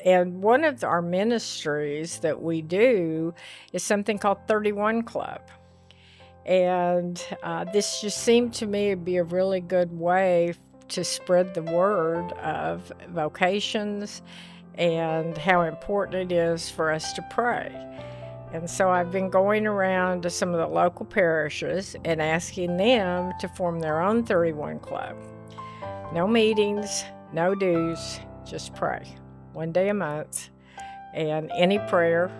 And one of our ministries that we do is something called 31 Club. And this just seemed to me to be a really good way to spread the word of vocations and how important it is for us to pray. And so I've been going around to some of the local parishes and asking them to form their own 31 Club. No meetings, no dues, just pray. One day a month. And any prayer,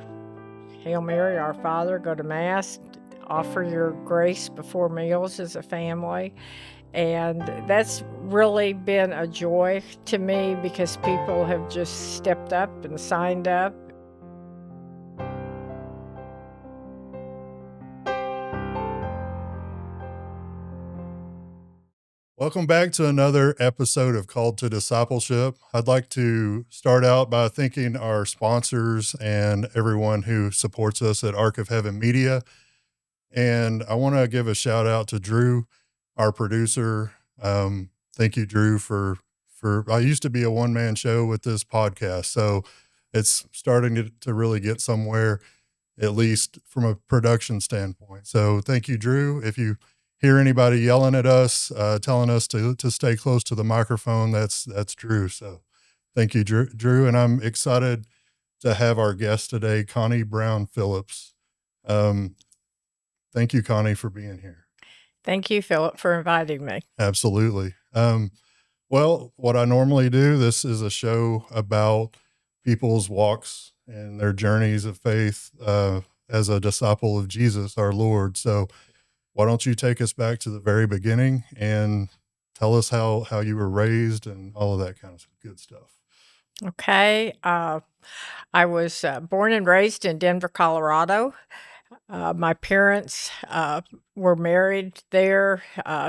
Hail Mary, Our Father, go to Mass, offer your grace before meals as a family. And that's really been a joy to me because people have just stepped up and signed up. Welcome back to another episode of Called to Discipleship. I'd like to start out by thanking our sponsors and everyone who supports us at Ark of Heaven Media. And I want to give a shout out to Drew, our producer. Thank you, Drew, for I used to be a one-man show with this podcast, so it's starting to really get somewhere, at least from a production standpoint. So thank you, Drew. If you hear anybody yelling at us, telling us to stay close to the microphone, that's Drew. So thank you, Drew. And I'm excited to have our guest today, Connie Brown Phillips. Thank you, Connie, for being here. Thank you, Phillip, for inviting me. Absolutely. Well, what I normally do, this is a show about people's walks and their journeys of faith as a disciple of Jesus, our Lord. So why don't you take us back to the very beginning and tell us how you were raised and all of that kind of good stuff. Okay. I was born and raised in Denver, Colorado. My parents were married there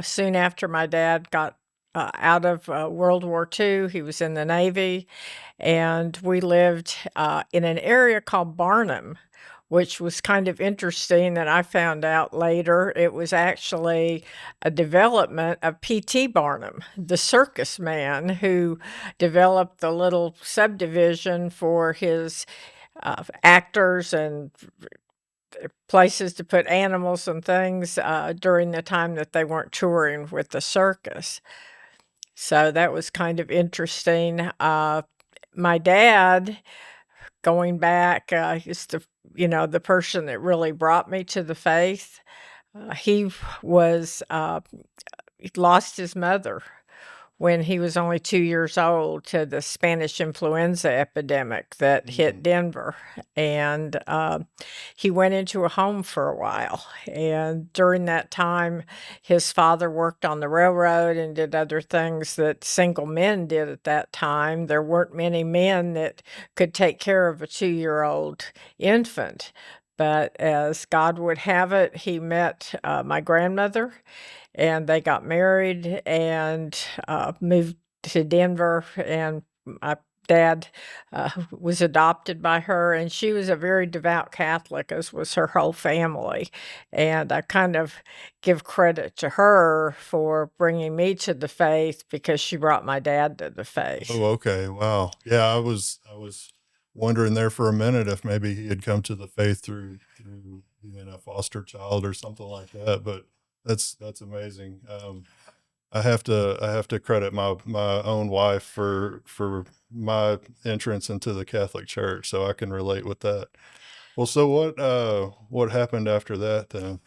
soon after my dad got out of World War II. He was in the Navy, and we lived in an area called Barnum, which was kind of interesting that I found out later. It was actually a development of P.T. Barnum, the circus man who developed the little subdivision for his actors and places to put animals and things during the time that they weren't touring with the circus. So that was kind of interesting. My dad, going back, is the person that really brought me to the faith. He lost his mother when he was only 2 years old to the Spanish influenza epidemic that hit Denver. And he went into a home for a while. And during that time, his father worked on the railroad and did other things that single men did at that time. There weren't many men that could take care of a 2-year-old infant. But as God would have it, he met my grandmother, and they got married and moved to Denver, and my dad was adopted by her, and she was a very devout Catholic, as was her whole family. And I kind of give credit to her for bringing me to the faith because she brought my dad to the faith. Oh, okay. Wow. Yeah, I was wondering there for a minute if maybe he had come to the faith through being a foster child or something like that, but that's amazing. I have to credit my own wife for my entrance into the Catholic Church, so I can relate with that. Well, so what happened after that then?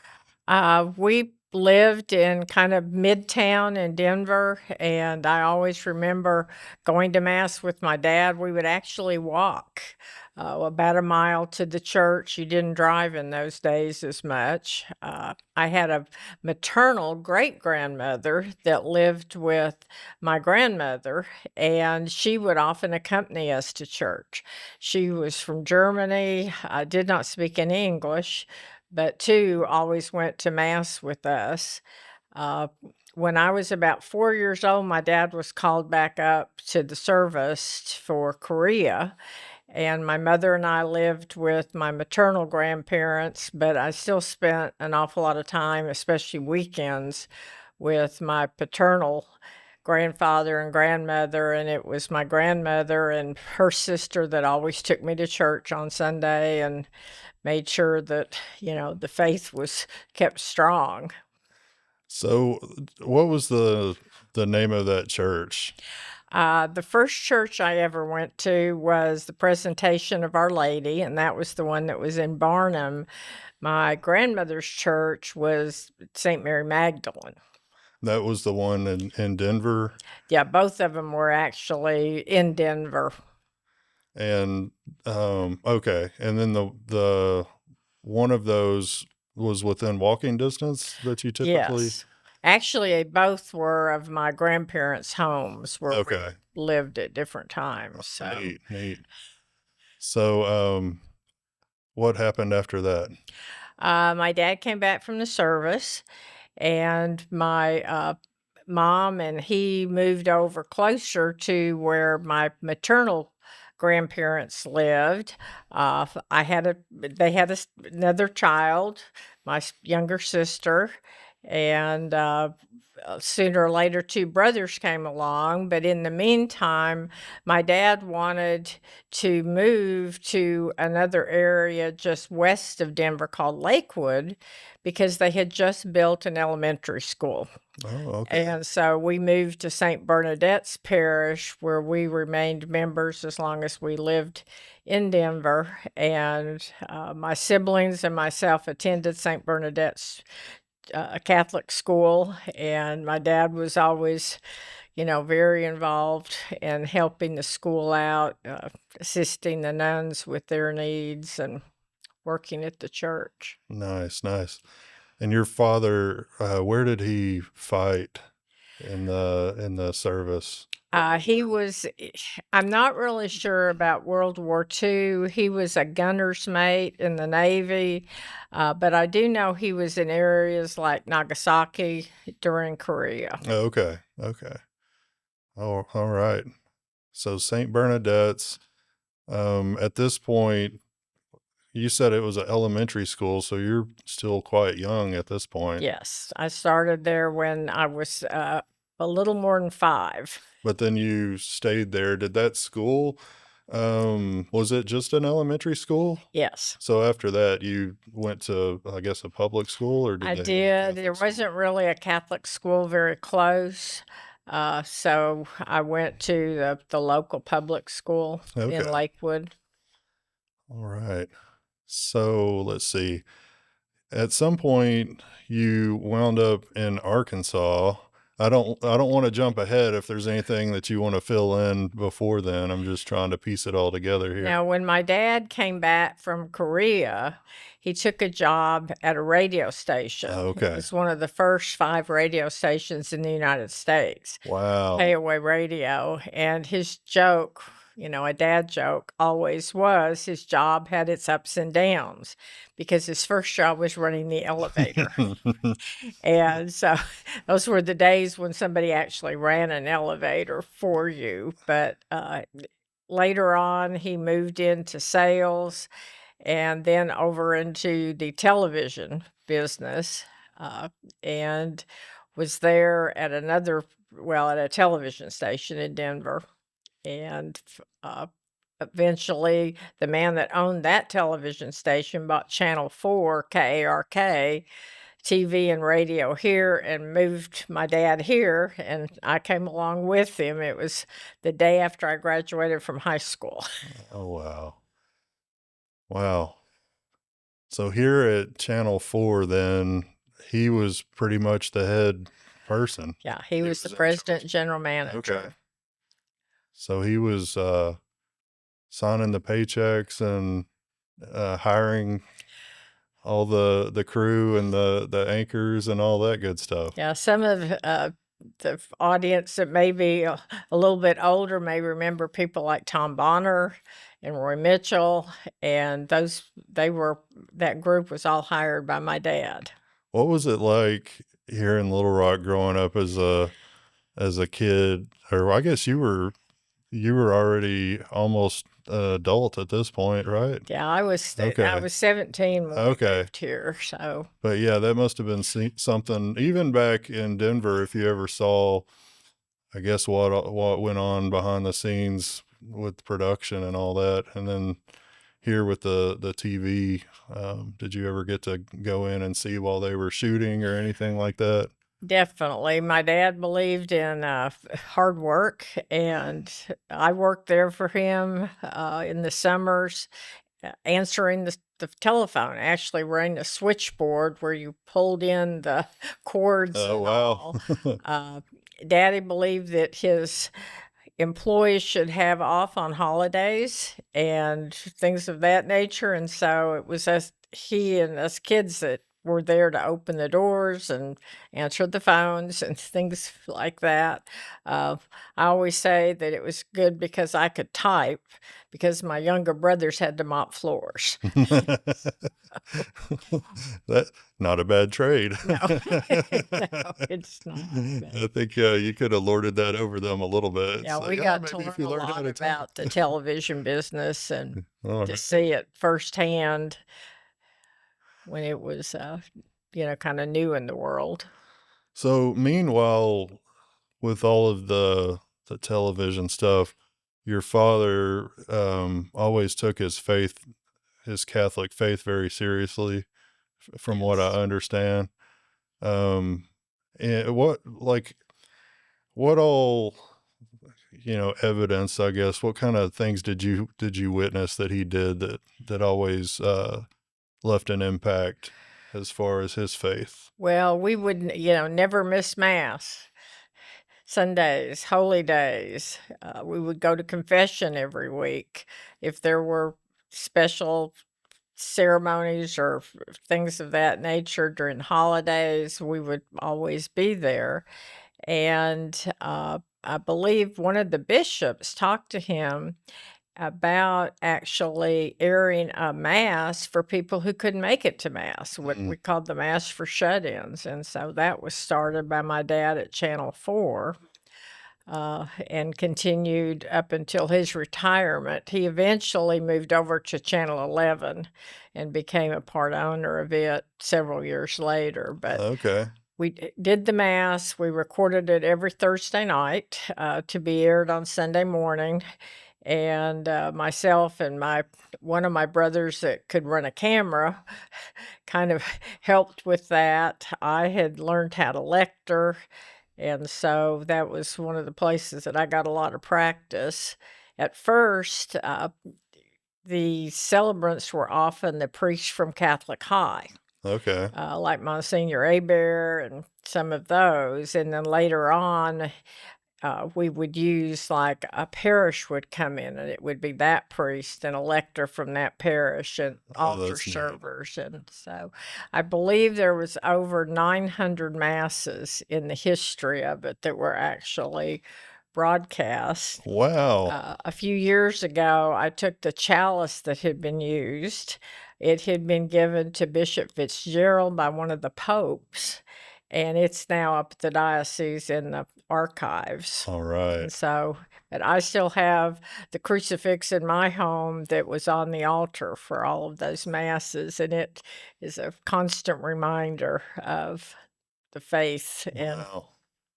We lived in kind of midtown in Denver, and I always remember going to Mass with my dad. We would actually walk about a mile to the church. You didn't drive in those days as much. I had a maternal great-grandmother that lived with my grandmother, and she would often accompany us to church. She was from Germany, did not speak any English, but too always went to Mass with us. Uh, when I was about 4 years old, my dad was called back up to the service for Korea, and my mother and I lived with my maternal grandparents, but I still spent an awful lot of time, especially weekends, with my paternal grandfather and grandmother, and it was my grandmother and her sister that always took me to church on Sunday and made sure that, the faith was kept strong. So, what was the name of that church? The first church I ever went to was the Presentation of Our Lady, and that was the one that was in Barnum. My grandmother's church was St. Mary Magdalene. That was the one in Denver. Yeah, both of them were actually in Denver. And okay, and then the one of those was within walking distance that you typically. Yes. Actually, they both were of my grandparents' homes where we Okay, lived at different times. So, neat. So, what happened after that? my dad came back from the service, and my mom and he moved over closer to where my maternal grandparents lived. They had another child, my younger sister, and sooner or later, two brothers came along. But in the meantime, my dad wanted to move to another area just west of Denver called Lakewood because they had just built an elementary school. Oh, okay. And so we moved to St. Bernadette's Parish, where we remained members as long as we lived in Denver. And my siblings and myself attended St. Bernadette's Catholic school, and my dad was always, very involved in helping the school out, assisting the nuns with their needs, and working at the church. Nice. And your father, where did he fight in the service? He was, I'm not really sure about World War II. He was a gunner's mate in the Navy, but I do know he was in areas like Nagasaki during Korea. Oh, okay. Oh, all right. So St. Bernadette's, at this point, you said it was an elementary school, so you're still quite young at this point. Yes, I started there when I was a little more than 5. But then you stayed there. Did that school, was it just an elementary school? Yes, So after that, you went to, I guess, a public school, or I did they have a did. There Catholic school? wasn't really a Catholic school very close, so I went to the local public school in Okay. Lakewood. All right. So let's see. At some point, you wound up in Arkansas. I don't want to jump ahead if there's anything that you want to fill in before then. I'm just trying to piece it all together here. Now, when my dad came back from Korea, he took a job at a radio station. It Okay. was one of the first 5 radio stations in the United States. Wow. Pay-away radio, and his joke, a dad joke, always was his job had its ups and downs because his first job was running the elevator. And so those were the days when somebody actually ran an elevator for you. But later on, he moved into sales and then over into the television business, and was there at at a television station in Denver. And eventually, the man that owned that television station bought Channel 4, KARK, TV and radio here, and moved my dad here, and I came along with him. It was the day after I graduated from high school. Oh, wow. Wow. So here at Channel 4, then he was pretty much the head person. Yeah, he was the in president, charge. general manager. Okay. So he was signing the paychecks and hiring all the crew and the anchors and all that good stuff. Yeah, some of the audience that may be a little bit older may remember people like Tom Bonner and Roy Mitchell, and that group was all hired by my dad. What was it like here in Little Rock growing up as a kid? Or I guess you were already almost adult at this point, right? Yeah, I was 17 when we Okay. moved here, so But yeah, that must have been something even back in Denver. If you ever saw I guess what went on behind the scenes with production and all that, and then here with the TV. Did you ever get to go in and see while they were shooting or anything like that? Definitely. My dad believed in hard work, and I worked there for him in the summers, answering the telephone, actually running a switchboard where you pulled in the cords Oh and wow. all. Uh, Daddy believed that his employees should have off on holidays and things of that nature, and so it was he and us kids that were there to open the doors and answer the phones and things like that. Uh, I always say that it was good because I could type, because my younger brothers had to mop floors. That not a bad trade. No, no, it's not, but I think you could have lorded that over them a little bit. yeah, It's we like, oh, got to maybe learn if you a learn how lot to type. about the television business and All to right. see it firsthand when it was, kinda new in the world. So meanwhile, with all of the television stuff, your father always took his faith, his Catholic faith, very seriously, from what I Yes. understand. Um, and what all, evidence, I guess, what kind of things did you witness that he did that always left an impact as far as his faith? Well, we would, never miss mass. Sundays, holy days. We would go to confession every week. If there were special ceremonies or things of that nature during holidays, we would always be there. And I believe one of the bishops talked to him about actually airing a mass for people who couldn't make it to mass, what Mm, we called the mass for shut-ins. And so that was started by my dad at Channel 4 and continued up until his retirement. He eventually moved over to Channel 11 and became a part owner of it several years later. But okay. we did the mass. We recorded it every Thursday night to be aired on Sunday morning. And myself and my one of my brothers that could run a camera kind of helped with that. I had learned how to lecture, and so that was one of the places that I got a lot of practice. At first, the celebrants were often the priests from Catholic High, Okay. like Monsignor Abear and some of those. And then later on, we would use like a parish would come in and it would be that priest and a lector from that parish and Oh, altar that's neat. servers. And so I believe there was over 900 masses in the history of it that were actually broadcast. Wow. A few years ago, I took the chalice that had been used. It had been given to Bishop Fitzgerald by one of the popes, and it's now up at the diocese in the archives. All right. And so, but I still have the crucifix in my home that was on the altar for all of those masses, and it is a constant reminder of the faith and Wow.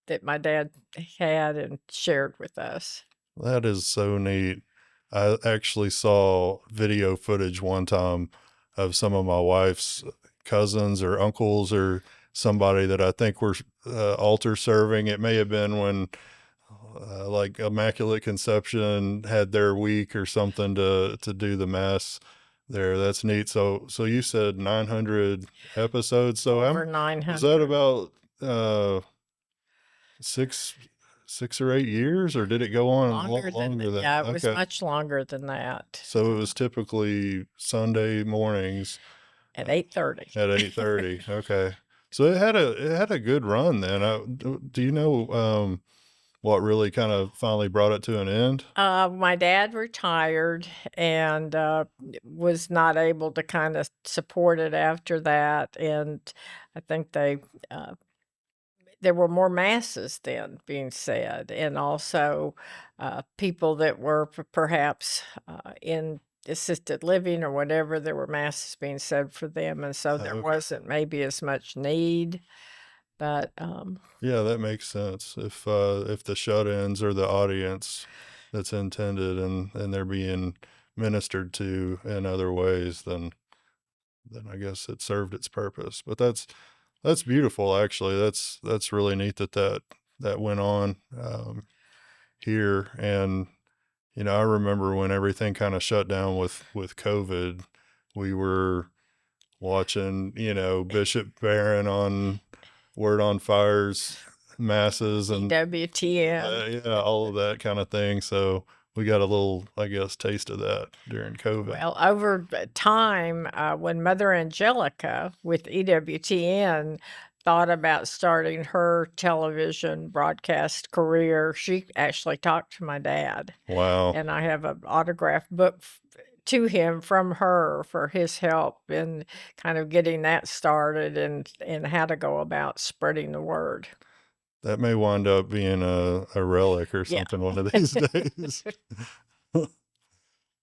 that my dad had and shared with us. That is so neat. I actually saw video footage one time of some of my wife's cousins or uncles or somebody that I think were altar serving. It may have been when like Immaculate Conception had their week or something to do the mass there. That's neat. So you said 900 episodes. So Over was that 900. about uh six 6 or 8 years, or did it go on Longer than longer than yeah, it was okay. much longer than that, So it was typically Sunday mornings at uh, 8:30. at 8:30. Okay. So it had a good run then. Do you know what really kind of finally brought it to an end? My dad retired and, was not able to kinda support it after that, and I think uh there were more masses then being said, and also, people that were perhaps, in assisted living or whatever, there were masses being said for them, and so there Okay. wasn't maybe as much need. But Yeah, that makes sense. If the shut-ins are the audience that's intended and they're being ministered to in other ways, then I guess it served its purpose. But that's beautiful, actually. That's really neat that went on here. And I remember when everything kind of shut down with COVID, we were watching Bishop Barron on Word on Fire's masses and EWTN. yeah, all of that kind of thing. So we got a little, I guess, taste of that during COVID. Well, over time, when Mother Angelica with EWTN thought about starting her television broadcast career, she actually talked to my dad. Wow. And I have an autographed book to him from her for his help in kind of getting that started and how to go about spreading the word. That may wind up being a relic or Yeah. something one of these days.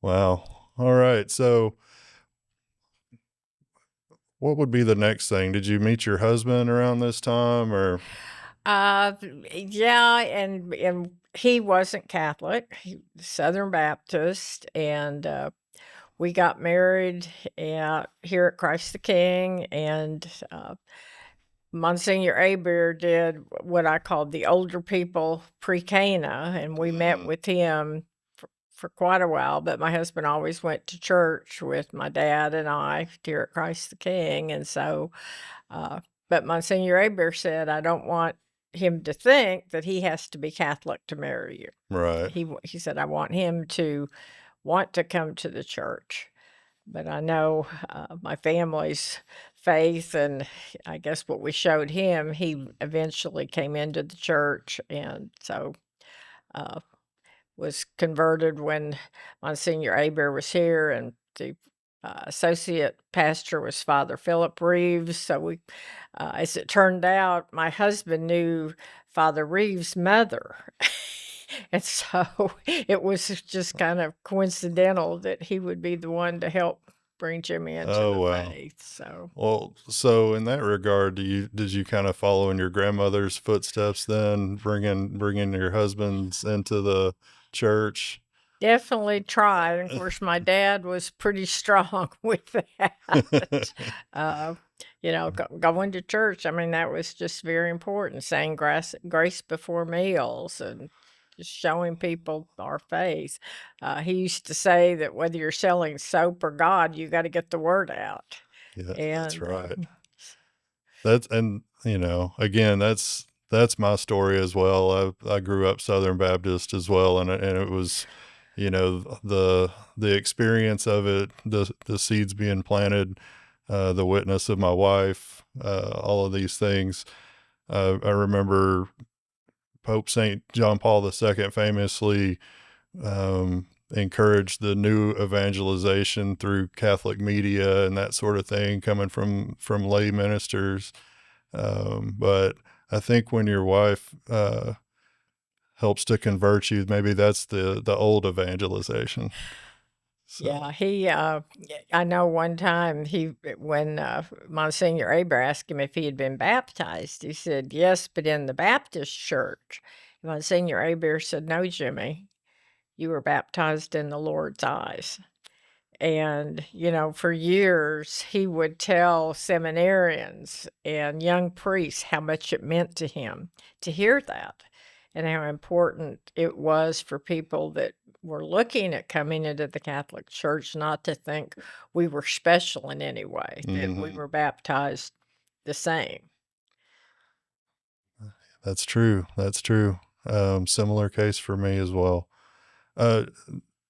Wow. All right. So what would be the next thing? Did you meet your husband around this time or? Uh, yeah, and he wasn't Catholic, he was Southern Baptist, and, we got married here at Christ the King, and, Monsignor Aber did what I called the older people pre-Cana, and we met Mm, with him for quite a while, but my husband always went to church with my dad and I here at Christ the King, and so, uh, but Monsignor Aber said, "I don't want him to think that he has to be Catholic to marry you." right. He said, "I want him to want to come to the church." But I know, my family's faith, and I guess what we showed him, he eventually came into the church, and so, uh, was converted when Monsignor Aber was here, and the, associate pastor was Father Phillip Reeves, so as it turned out, my husband knew Father Reeves' mother, and so it was just kind of coincidental that he would be the one to help bring Jimmy into Oh, the wow. faith, so Well, so in that regard, did you kind of follow in your grandmother's footsteps then, bringing your husbands into the church? definitely tried, and of course, my dad was pretty strong with that. Uh, going to church, I mean, that was just very important, saying grace before meals and just showing people our faith. He used to say that whether you're selling soap or God, you gotta get the word out, Yeah, that's and, right. That's and again, that's my story as well. I grew up Southern Baptist as well, and it was, the experience of it, the seeds being planted, the witness of my wife, all of these things. I remember Pope Saint John Paul II famously encouraged the new evangelization through Catholic media and that sort of thing coming from lay ministers. But I think when your wife helps to convert you, maybe that's the old evangelization. yeah, So, I know one time when, Monsignor Aber asked him if he had been baptized, he said, "Yes, but in the Baptist church." Monsignor Aber said, "No, Jimmy, you were baptized in the Lord's eyes." And, for years, he would tell seminarians and young priests how much it meant to him to hear that and how important it was for people that were looking at coming into the Catholic Church not to think we were special in any way, that we mhm. were baptized the same. That's true. That's true. Similar case for me as well. Uh,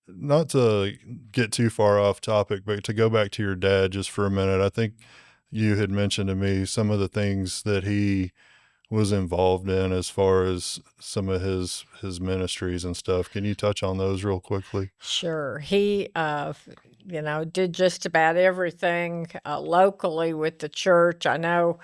Not to get too far off topic, but to go back to your dad just for a minute, I think you had mentioned to me some of the things that he was involved in as far as some of his ministries and stuff. Can you touch on those real quickly? Sure. He, did just about everything locally with the church. I know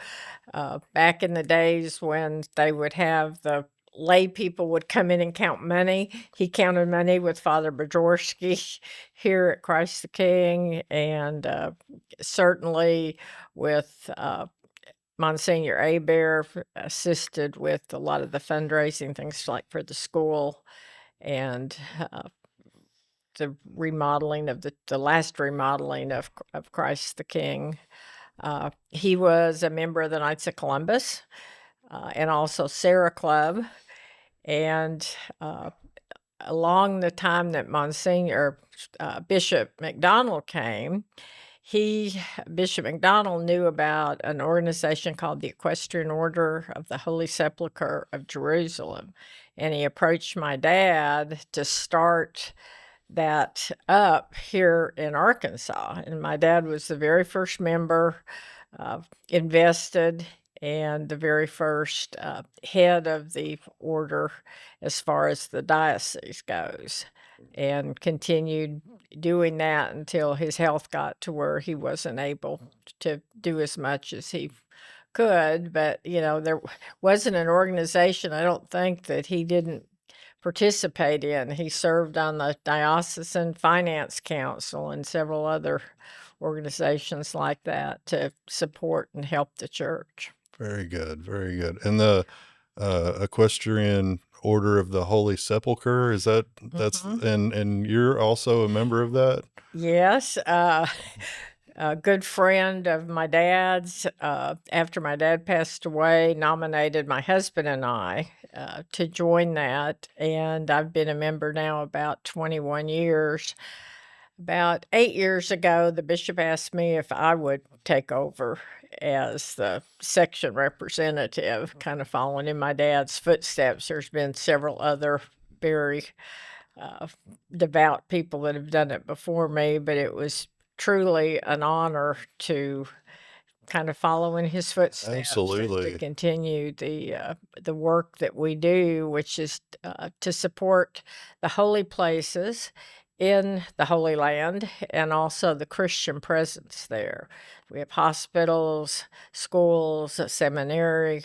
back in the days when they would have the lay people would come in and count money. He counted money with Father Bajorsky here at Christ the King, and certainly with Monsignor Abear assisted with a lot of the fundraising things like for the school and the remodeling of the last remodeling of Christ the King. He was a member of the Knights of Columbus and also Serra Club. And along the time that Monsignor Bishop McDonald came, Bishop McDonald knew about an organization called the Equestrian Order of the Holy Sepulchre of Jerusalem, and he approached my dad to start that up here in Arkansas. And my dad was the very first member, invested, and the very first head of the order as far as the diocese goes, and continued doing that until his health got to where he wasn't able to do as much as he could. But, there wasn't an organization, I don't think, that he didn't participate in. He served on the Diocesan Finance Council and several other organizations like that to support and help the church. Very good, very good. And the Equestrian Order of the Holy Sepulchre, that's and you're also a member of that? Yes, a good friend of my dad's, after my dad passed away, nominated my husband and I to join that, and I've been a member now about 21 years. About 8 years ago, the bishop asked me if I would take over as the section representative, kind of following in my dad's footsteps. There's been several other very uh, devout people that have done it before me, but it was truly an honor to kind of follow in his footsteps and to Absolutely. continue the work that we do, which is to support the holy places in the Holy Land and also the Christian presence there. We have hospitals, schools, a seminary,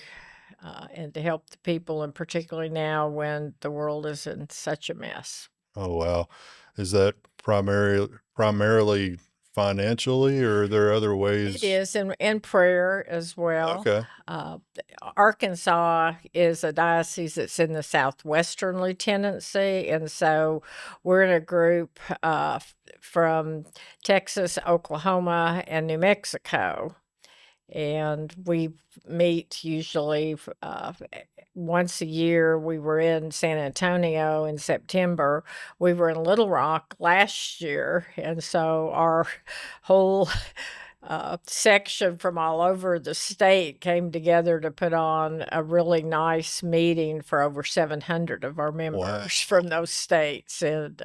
and to help the people, and particularly now when the world is in such a mess. Oh, wow. Is that primarily financially, or are there other It ways? is, and prayer as well. Okay. Arkansas is a diocese that's in the southwestern lieutenancy, and so we're in a group from Texas, Oklahoma, and New Mexico. And we meet usually once a year. We were in San Antonio in September. We were in Little Rock last year, and so our whole section from all over the state came together to put on a really nice meeting for over 700 of our Wow. members from those states. And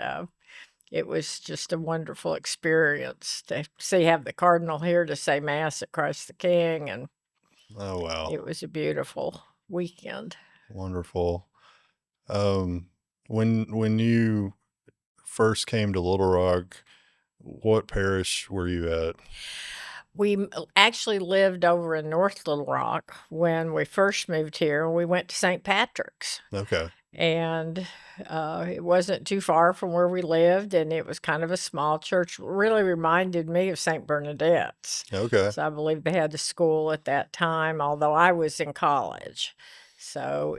it was just a wonderful experience to have the cardinal here to say mass at Christ the King, and Oh, wow. it was a beautiful weekend. Wonderful. Um, when you first came to Little Rock, what parish were you at? We actually lived over in North Little Rock when we first moved here. We went to St. Patrick's, Okay. and it wasn't too far from where we lived, and it was kind of a small church. Really reminded me of St. Bernadette's. Okay. So I believe they had a school at that time, although I was in college. So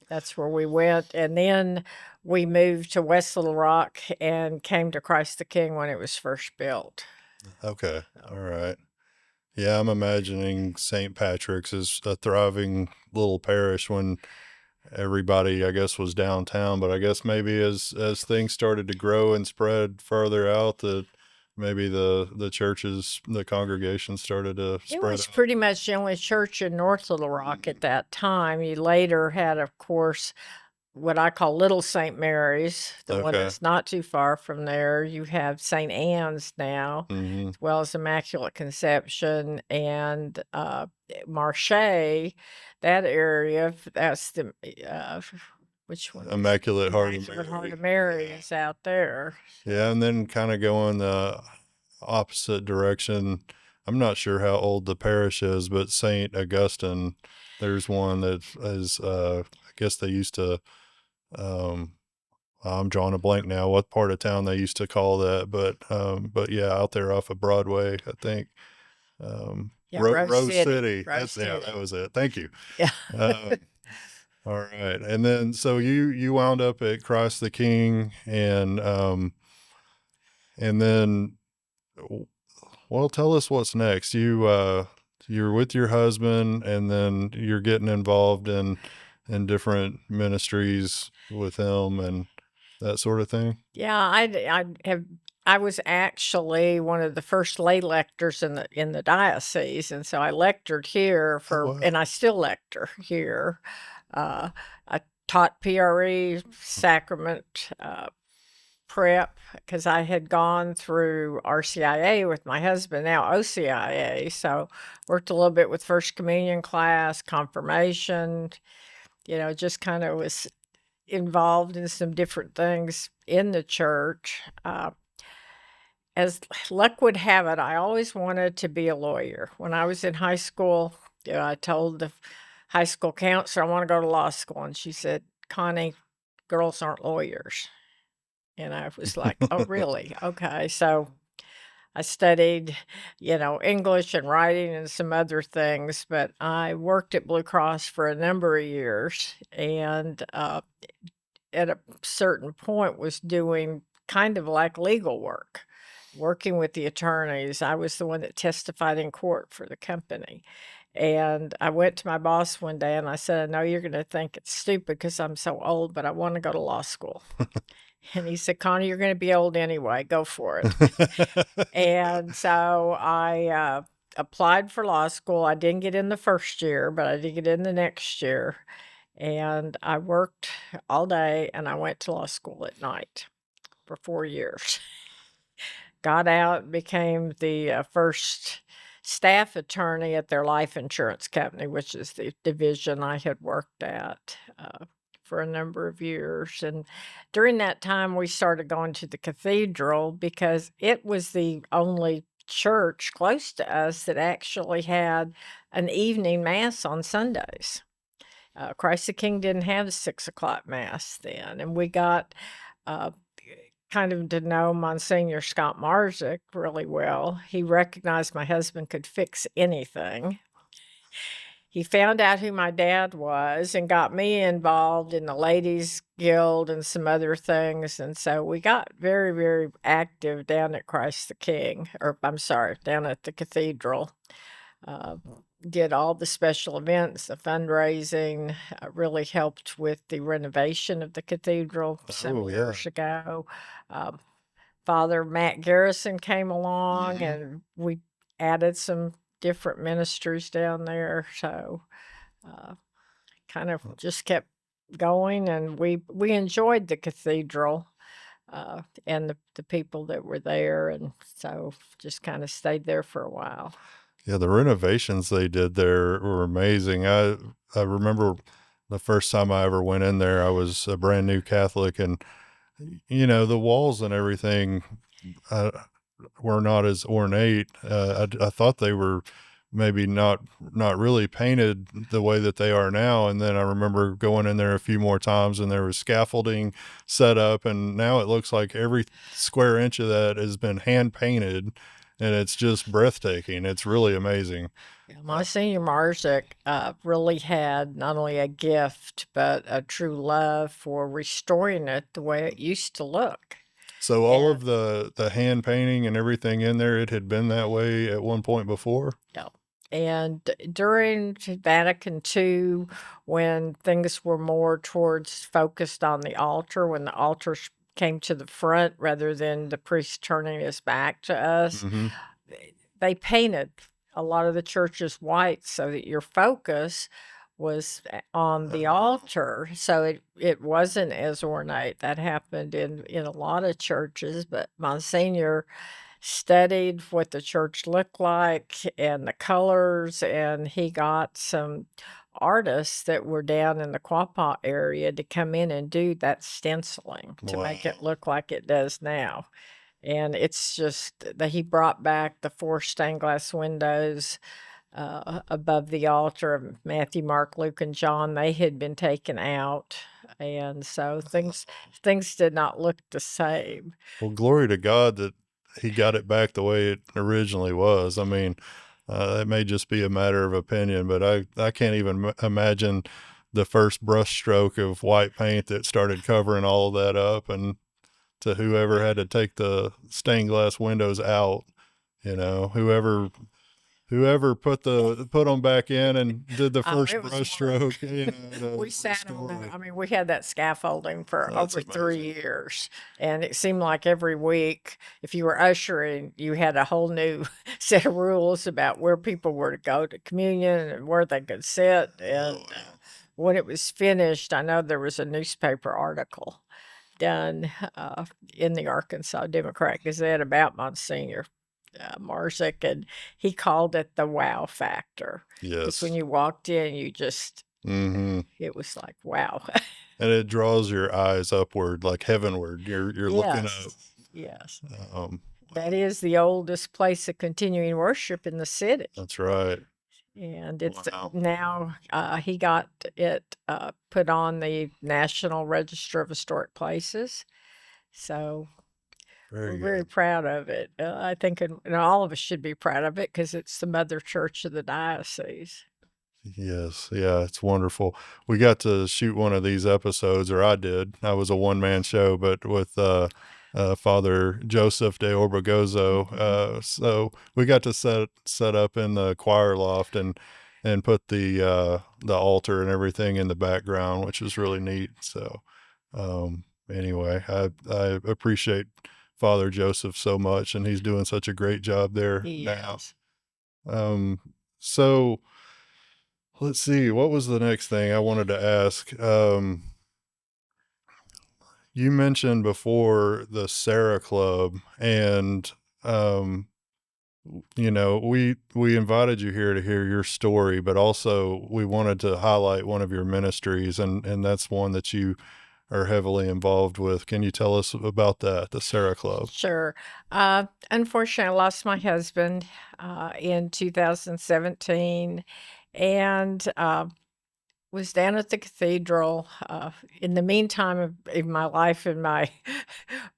that's where we went. And then we moved to West Little Rock and came to Christ the King when it was first built. Okay. All right. Yeah, I'm imagining St. Patrick's is a thriving little parish when everybody, I guess, was downtown. But I guess maybe as things started to grow and spread further out, that maybe the churches, the congregation started to It spread was out. pretty much the only church in North Little Rock at that time. You later had, of course, what I call Little St. Mary's, the one Okay. that's not too far from there. You have St. Anne's now, Mm-hmm. as well as Immaculate Conception and Marche, that area. That's the which one is Immaculate Heart of Immaculate Heart Mary. of Mary is out there. Yeah, and then kind of going the opposite direction. I'm not sure how old the parish is, but St. Augustine, there's one that is, I guess they used to, um, I'm drawing a blank now what part of town they used to call that, but yeah, out there off of Broadway, I think. Yeah, Rose Rose City, City. Rose That City. was it. Thank you. Yeah. Um, all right. And then, so you wound up at Christ the King, and then, well, tell us what's next. You're with your husband, and then you're getting involved in different ministries with him and that sort of thing. Yeah, I was actually one of the first lay lectors in the diocese, and so I lectured here Oh, for, wow. and I still lecture here. Uh, I taught PRE, sacrament, prep, because I had gone through RCIA with my husband, now OCIA, so worked a little bit with First Communion class, confirmation, just kind of was involved in some different things in the church. As luck would have it, I always wanted to be a lawyer. When I was in high school, I told the high school counselor I want to go to law school, and she said, "Connie, girls aren't lawyers." And I was like, "Oh, really? Okay." So I studied, English and writing and some other things, but I worked at Blue Cross for a number of years, and at a certain point was doing kind of like legal work, working with the attorneys. I was the one that testified in court for the company. And I went to my boss one day and I said, "I know you're going to think it's stupid because I'm so old, but I want to go to law school." And he said, "Connie, you're going to be old anyway. Go for it." And so I applied for law school. I didn't get in the first year, but I did get in the next year. And I worked all day and I went to law school at night for 4 years. Got out, became the first staff attorney at their life insurance company, which is the division I had worked at for a number of years. And during that time, we started going to the cathedral because it was the only church close to us that actually had an evening mass on Sundays. Christ the King didn't have a 6 o'clock mass then, and we got uh, kind of to know Monsignor Scott Marzick really well. He recognized my husband could fix anything. He found out who my dad was and got me involved in the Ladies Guild and some other things, and so we got very, very active down at Christ the King, or I'm sorry, down at the cathedral. Uh, did all the special events, the fundraising, really helped with the renovation of the cathedral some Oh, yeah. years ago. Um, Father Matt Garrison came along Mhm. and we added some different ministries down there. So uh, kind of just kept going, and we enjoyed the cathedral and the people that were there, and so just kind of stayed there for a while. Yeah, the renovations they did there were amazing. I remember the first time I ever went in there, I was a brand new Catholic, and the walls and everything uh, were not as ornate. I thought they were maybe not really painted the way that they are now. And then I remember going in there a few more times, and there was scaffolding set up, and now it looks like every square inch of that has been hand painted, and it's just breathtaking. It's really amazing. Yeah, Monsignor Marzick really had not only a gift, but a true love for restoring it the way it used to look. So all And of the hand painting and everything in there, it had been that way at one point before. yeah. And during Vatican II, when things were more towards focused on the altar, when the altar came to the front rather than the priest turning his back to us, Hmm. they painted a lot of the churches white so that your focus was on the altar. So it wasn't as ornate. That happened in a lot of churches, but Monsignor studied what the church looked like and the colors, and he got some artists that were down in the Quapaw area to come in and do that stenciling to make it Wow. look like it does now. And it's just that he brought back the 4 stained glass windows above the altar of Matthew, Mark, Luke, and John. They had been taken out, and so things did not look the same. Well, glory to God that he got it back the way it originally was. I mean, It may just be a matter of opinion, but I can't even imagine the first brush stroke of white paint that started covering all of that up, and to whoever had to take the stained glass windows out, whoever put them back in and did the first It was brush work. stroke, to We sat on restore that. it. I mean, we had that scaffolding for That's over 3 amazing. years, and it seemed like every week, if you were ushering, you had a whole new set of rules about where people were to go to communion and where they could sit. And Oh wow. when it was finished, I know there was a newspaper article done in the Arkansas Democrat Gazette about Monsignor Marzick, and he called it the wow factor. Because when Yes. you walked in, you just, Mm-hmm. it was like, wow. And it draws your eyes upward, like heavenward. You're looking up. Yes, yes. Um, That is the oldest place of continuing worship in the city. that's right. And it's Wow. now, he got it put on the National Register of Historic Places. So we're Very very good. proud of it. I think and all of us should be proud of it because it's the mother church of the diocese. Yes, yeah, it's wonderful. We got to shoot one of these episodes, or I did. I was a one-man show, but with Father Joseph de Orbegozo. Mhm. So we got to set up in the choir loft and put the altar and everything in the background, which was really neat. So anyway, I appreciate Father Joseph so much, and he's doing such a great job there now. Yes. Um, so. Let's see, what was the next thing I wanted to ask? You mentioned before the Serra Club, and um, we invited you here to hear your story, but also we wanted to highlight one of your ministries, and that's one that you are heavily involved with. Can you tell us about that, the Serra Club? Sure. Unfortunately, I lost my husband in 2017 and was down at the cathedral. In the meantime of in my life, in my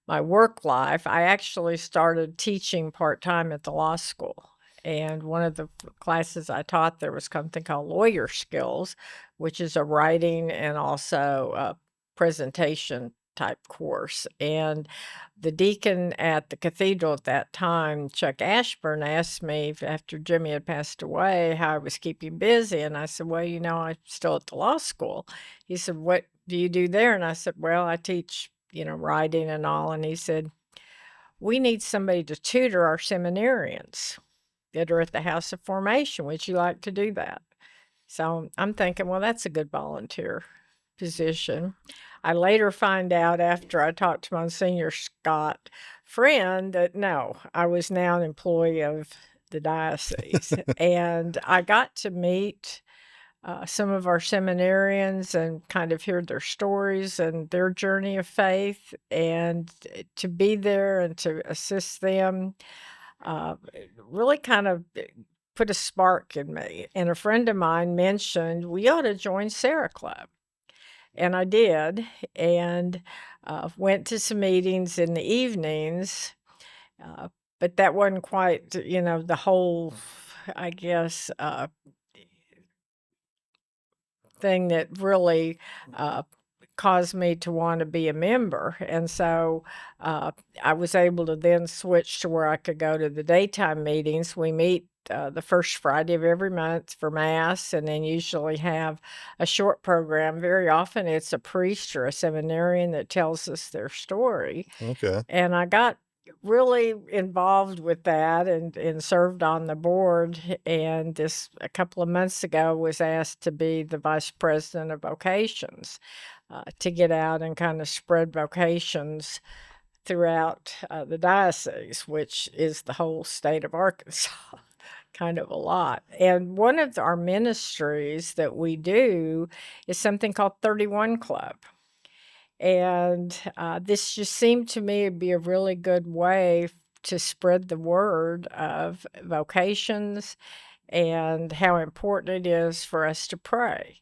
my work life, I actually started teaching part-time at the law school. And one of the classes I taught there was something called lawyer skills, which is a writing and also a presentation type course. And the deacon at the cathedral at that time, Chuck Ashburn, asked me after Jimmy had passed away how I was keeping busy. And I said, well, I'm still at the law school. He said, what do you do there? And I said, well, I teach, writing and all. And he said, we need somebody to tutor our seminarians that are at the House of Formation. Would you like to do that? So I'm thinking, well, that's a good volunteer position. I later find out after I talked to Monsignor Scott Friend that no, I was now an employee of the diocese. And I got to meet some of our seminarians and kind of hear their stories and their journey of faith, and to be there and to assist them really kind of put a spark in me. And a friend of mine mentioned we ought to join Serra Club. And I did, and went to some meetings in the evenings, uh, but that wasn't quite, the whole, I guess, thing that really uh, caused me to want to be a member. And so I was able to then switch to where I could go to the daytime meetings. We meet the first Friday of every month for Mass, and then usually have a short program. Very often it's a priest or a seminarian that tells us their story. Okay. And I got really involved with that and served on the board. And this a couple of months ago was asked to be the vice president of vocations to get out and kind of spread vocations throughout the diocese, which is the whole state of Arkansas. Kind of a lot. And one of our ministries that we do is something called 31 Club. And this just seemed to me to be a really good way to spread the word of vocations and how important it is for us to pray.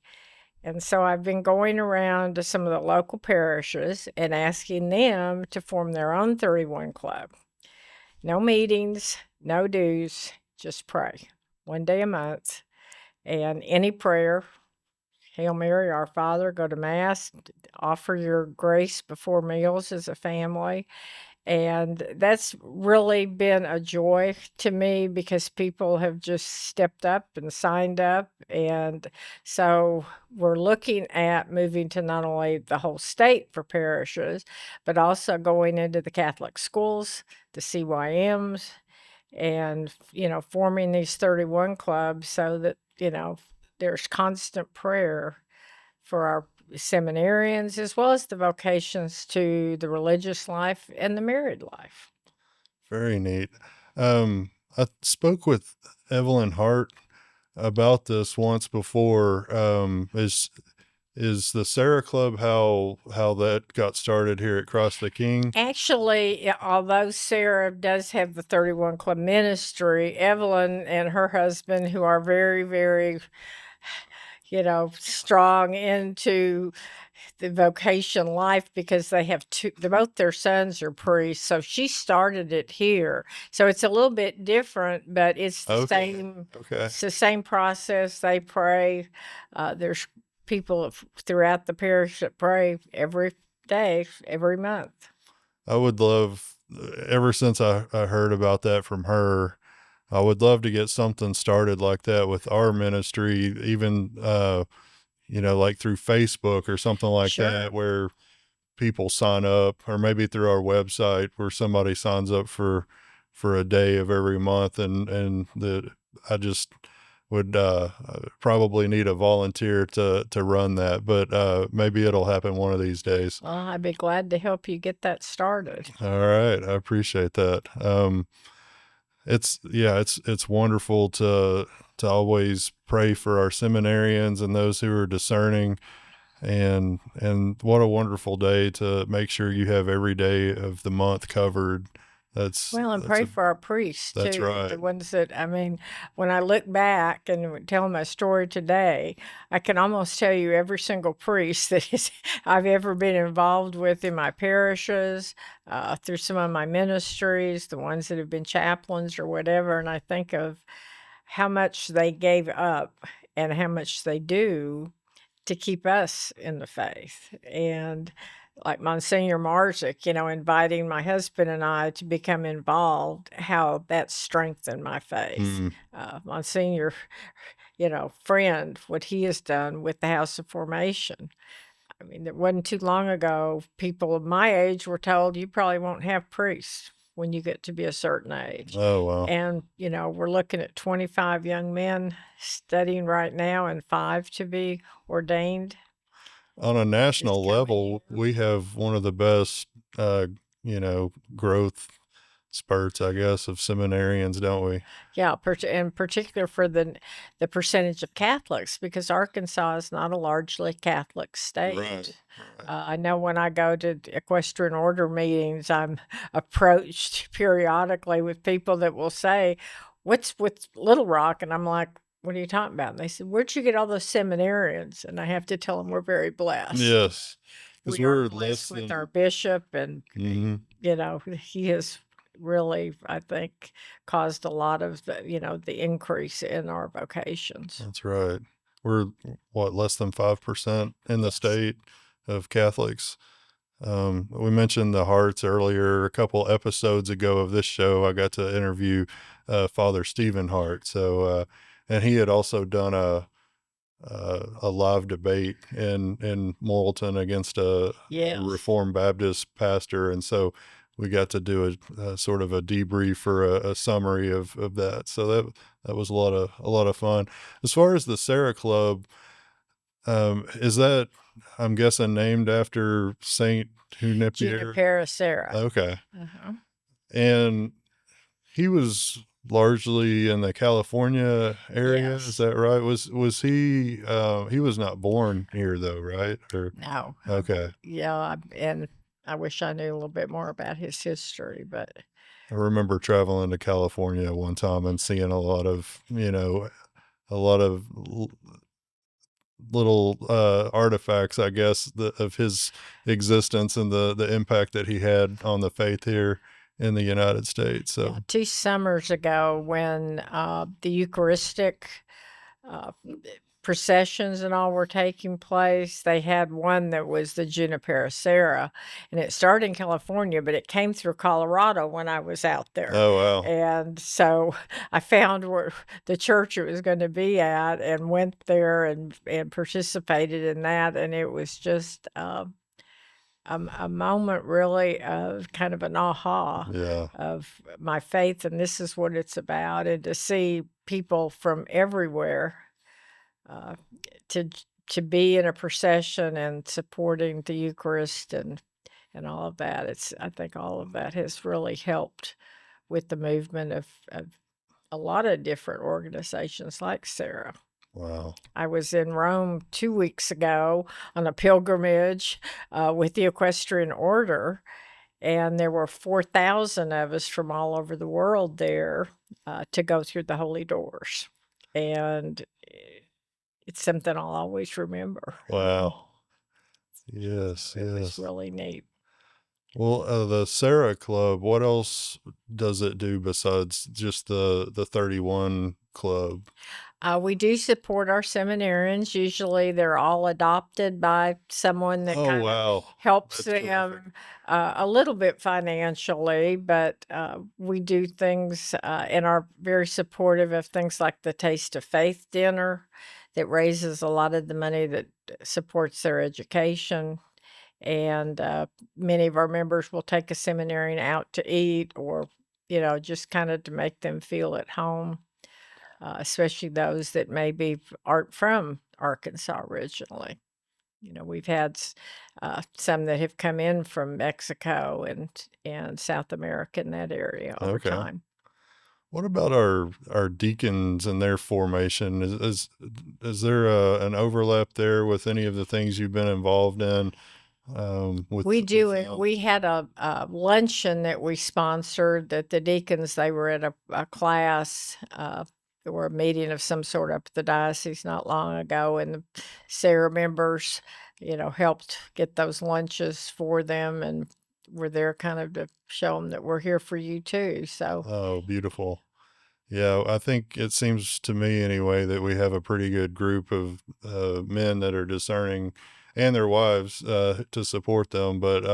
And so I've been going around to some of the local parishes and asking them to form their own 31 Club. No meetings, no dues, just pray. one day a month, and any prayer, Hail Mary, Our Father, go to Mass, offer your grace before meals as a family. And that's really been a joy to me because people have just stepped up and signed up. And so we're looking at moving to not only the whole state for parishes, but also going into the Catholic schools, the CYMs, and, forming these 31 clubs so that, there's constant prayer for our seminarians as well as the vocations to the religious life and the married life. Very neat. I spoke with Evelyn Hart about this once before. Is the Serra Club how that got started here at Cross the King? Actually, although Sarah does have the 31 Club ministry, Evelyn and her husband, who are very, very, strong into the vocation life because they have both their sons are priests. So she started it here. So it's a little bit different, but it's the same. Okay. It's the same process. They pray. There's people throughout the parish that pray every day, every month. I would love, ever since I heard about that from her, I would love to get something started like that with our ministry, even, like through Facebook or something like Sure. that, where people sign up, or maybe through our website where somebody signs up for a day of every month. And I just would, probably need a volunteer to run that, but, maybe it'll happen one of these days. Well, I'd be glad to help you get that started. All right. I appreciate that. It's wonderful to always pray for our seminarians and those who are discerning, and what a wonderful day to make sure you have every day of the month covered. And pray for our priests too. That's right. The ones that, when I look back and tell my story today, I can almost tell you every single priest that I've ever been involved with in my parishes, through some of my ministries, the ones that have been chaplains or whatever. And I think of how much they gave up and how much they do to keep us in the faith. And like Monsignor Marzick, inviting my husband and I to become involved, how that strengthened my faith. Monsignor, friend, what he has done with the House of Formation. I mean, it wasn't too long ago, people of my age were told you probably won't have priests when you get to be a certain age. Oh, wow. And, we're looking at 25 young men studying right now and 5 to be ordained. On a national level, year. we have one of the best, growth spurts, I guess, of seminarians, don't we? Yeah, in particular for the percentage of Catholics, because Arkansas is not a largely Catholic state. Right. I know when I go to equestrian order meetings, I'm approached periodically with people that will say, "What's with Little Rock?" And I'm like, "What are you talking about?" And they said, "Where'd you get all those seminarians?" And I have to tell them we're very blessed. Yes. Because We are we're blessed less with than. our bishop, and Mhm. he has really, I think, caused a lot of the increase in our vocations. That's right. We're what, less than 5% in the Yes. state of Catholics. We mentioned the Hearts earlier. A couple episodes ago of this show, I got to interview Father Stephen Hart. So, and he had also done a live debate in Morrilton against a Yes. Reformed Baptist pastor, and so we got to do a sort of a debrief or a summary of that. So that was a lot of fun. As far as the Serra Club, is that, I'm guessing, named after Saint Juniper? Junipero Serra. Okay, Uh-huh. and he was largely in the California area. Yes. Is that right? Was he, he was not born here though, right? Or, No. okay. Yeah, and I wish I knew a little bit more about his history, but I remember traveling to California one time and seeing a lot of, a lot of little artifacts, I guess, of his existence and the impact that he had on the faith here in the United States. So Yeah, 2 summers ago when, the Eucharistic, uh, processions and all were taking place, they had one that was the Junipero Serra, and it started in California, but it came through Colorado when I was out there, oh wow. and so I found where the church it was gonna be at and went there and participated in that, and it was just, a moment really of kind of an aha Yeah. of my faith, and this is what it's about, and to see people from everywhere uh, to to be in a procession and supporting the Eucharist and all of that. It's I think all of that has really helped with the movement of a lot of different organizations like Sarah. Wow. I was in Rome 2 weeks ago on a pilgrimage with the Equestrian Order, and there were 4,000 of us from all over the world there to go through the holy doors. And it's something I'll always remember. Wow. Yes, It was yes. really neat. Well, the Serra Club, what else does it do besides just the 31 club? We do support our seminarians. Usually, they're all adopted by someone that Oh, kind of wow. helps That's terrific. them a little bit financially, but we do things and are very supportive of things like the Taste of Faith dinner that raises a lot of the money that supports their education. And many of our members will take a seminarian out to eat or, just kind of to make them feel at home, especially those that maybe aren't from Arkansas originally. We've had some that have come in from Mexico and South America in that area over Okay. time. What about our deacons and their formation? Is there an overlap there with any of the things you've been involved in We with do it. them? We had a luncheon that we sponsored that the deacons, they were at a class or a meeting of some sort up at the diocese not long ago, and the Sarah members, helped get those lunches for them, and we're there kind of to show them that we're here for you too. So, Oh, beautiful. Yeah, I think it seems to me anyway that we have a pretty good group of men that are discerning and their wives to support them. But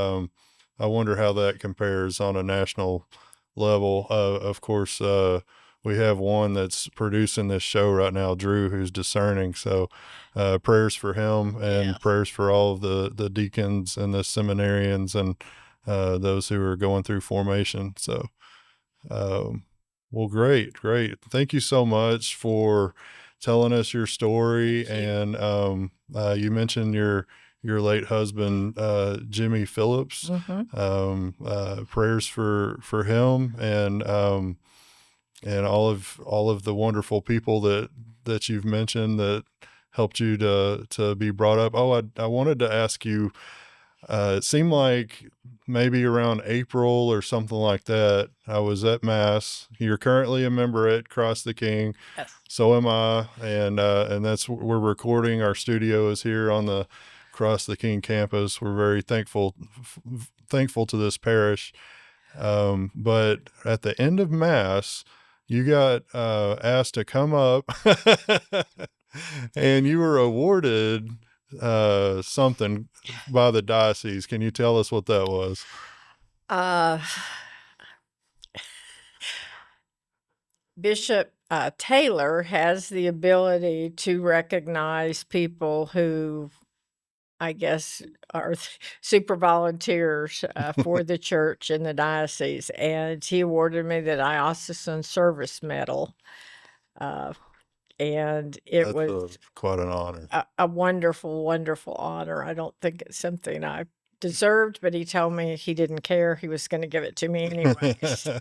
I wonder how that compares on a national level. Of course, we have one that's producing this show right now, Drew, who's discerning. So prayers for him yeah. and prayers for all of the deacons and the seminarians and those who are going through formation. So. Um, well, great, great. Thank you so much for telling us your story. Thank you. And you mentioned your late husband, Jimmy Phillips. Hmm. Prayers for him and all of the wonderful people that you've mentioned that helped you to be brought up. Oh, I wanted to ask you. It seemed like maybe around April or something like that. I was at Mass. You're currently a member at Cross the King. Yes. So am I, and that's we're recording. Our studio is here on the Cross the King campus. We're very thankful to this parish. But at the end of Mass, you got asked to come up, and you were awarded something by the diocese. Can you tell us what that was? Uh, Bishop Taylor has the ability to recognize people who, I guess, are super volunteers for the church and the diocese, and he awarded me the Diocesan Service Medal, uh, and it That's was quite an honor. a wonderful, wonderful honor. I don't think it's something I deserved, but he told me he didn't care. He was going to give it to me anyway. So.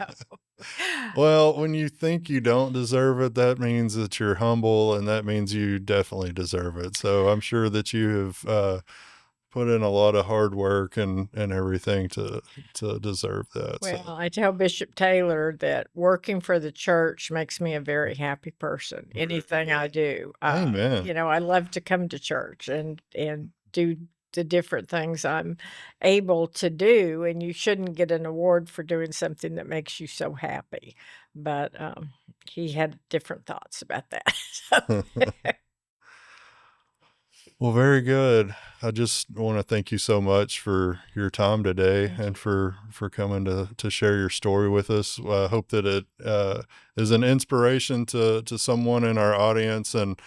Well, when you think you don't deserve it, that means that you're humble, and that means you definitely deserve it. So I'm sure that you have put in a lot of hard work and everything to deserve that. Well, So I tell Bishop Taylor that working for the church makes me a very happy person. very Anything I good. do, Amen. I love to come to church and do the different things I'm able to do, and you shouldn't get an award for doing something that makes you so happy. But, he had different thoughts about that. So Well, very good. I just want to thank you so much for your time today Thank and you. for coming to share your story with us. I hope that it is an inspiration to someone in our audience, and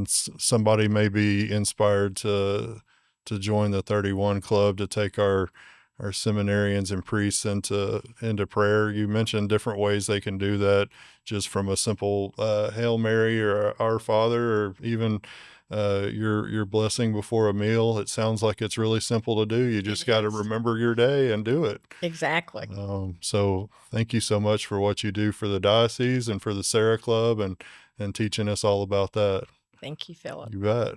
somebody may be inspired to join the 31 Club to take our seminarians and priests into prayer. You mentioned different ways they can do that, just from a simple Hail Mary or Our Father, or even your blessing before a meal. It sounds like it's really simple to do. You just It got to is. remember your day and do it. Exactly. So thank you so much for what you do for the diocese and for the Serra Club, and teaching us all about that. Thank you, Philip. You bet.